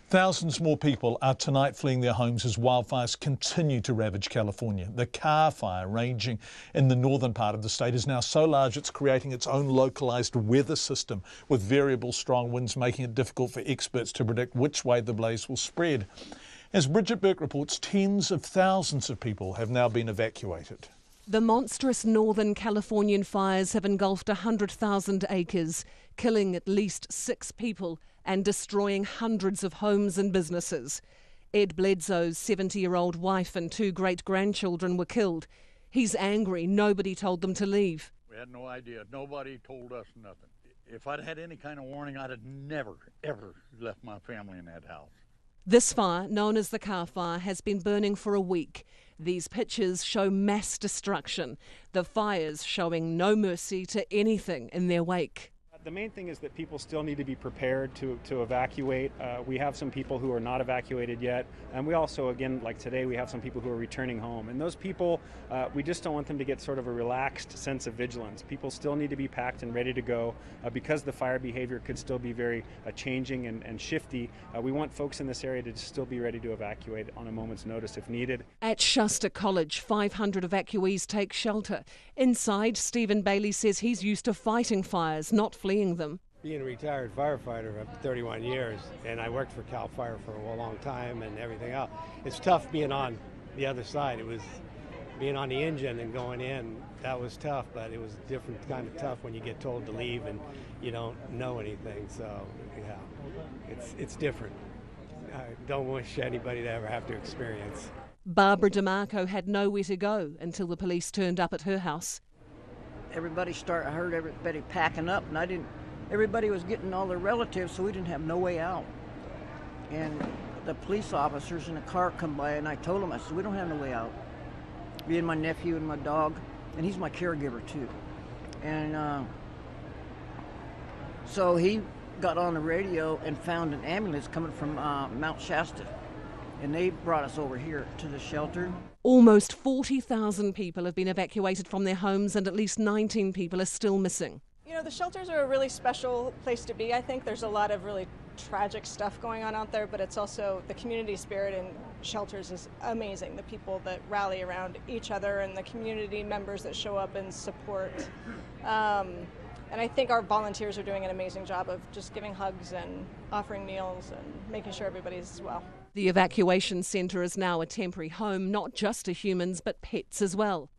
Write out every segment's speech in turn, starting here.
Thousands more people are tonight fleeing their homes as wildfires continue to ravage California. The Carr Fire, raging in the northern part of the state, is now so large it's creating its own localised weather system, with variable strong winds making it difficult for experts to predict which way the blaze will spread. As Bridget Burke reports, tens of thousands of people have now been evacuated. The monstrous northern Californian fires have engulfed 100,000 acres, killing at least 6 people and destroying hundreds of homes and businesses. Ed Bledsoe's 70-year-old wife and 2 great-grandchildren were killed. He's angry nobody told them to leave. We had no idea. Nobody told us nothing. If I'd had any kind of warning, I'd have never, ever left my family in that house. This fire, known as the Carr Fire, has been burning for a week. These pictures show mass destruction, the fires showing no mercy to anything in their wake. The main thing is that people still need to be prepared to evacuate. We have some people who are not evacuated yet, and we also, again, like today, we have some people who are returning home. And those people, we just don't want them to get sort of a relaxed sense of vigilance. People still need to be packed and ready to go because the fire behavior could still be very changing and shifty. We want folks in this area to still be ready to evacuate on a moment's notice if needed. At Shasta College, 500 evacuees take shelter. Inside, Stephen Bailey says he's used to fighting fires, not fleeing them. Being a retired firefighter for 31 years, and I worked for Carr Fire for a long time and everything else. It's tough being on the other side. It was being on the engine and going in. That was tough, but it was a different kind of tough when you get told to leave and you don't know anything. So yeah, it's different. I don't wish anybody to ever have to experience. Barbara DeMarco had nowhere to go until the police turned up at her house. I heard everybody packing up, and everybody was getting all their relatives, so we didn't have no way out. And the police officers in a car come by, and I told them, I said, we don't have no way out. Me and my nephew and my dog, and he's my caregiver too. And so he got on the radio and found an ambulance coming from Mount Shasta. And they brought us over here to the shelter. Almost 40,000 people have been evacuated from their homes, and at least 19 people are still missing. You know, the shelters are a really special place to be. I think there's a lot of really tragic stuff going on out there, but it's also the community spirit in shelters is amazing. The people that rally around each other and the community members that show up and support. And I think our volunteers are doing an amazing job of just giving hugs and offering meals and making sure everybody's well. The evacuation centre is now a temporary home, not just to humans, but pets as well.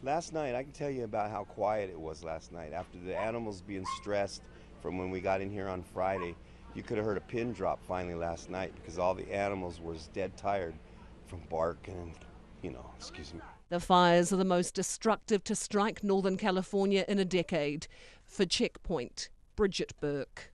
Last night, I can tell you about how quiet it was last night. After the animals being stressed from when we got in here on Friday, you could have heard a pin drop finally last night because all the animals were dead tired from barking and, excuse me. The fires are the most destructive to strike Northern California in a decade. For Checkpoint, Bridget Burke.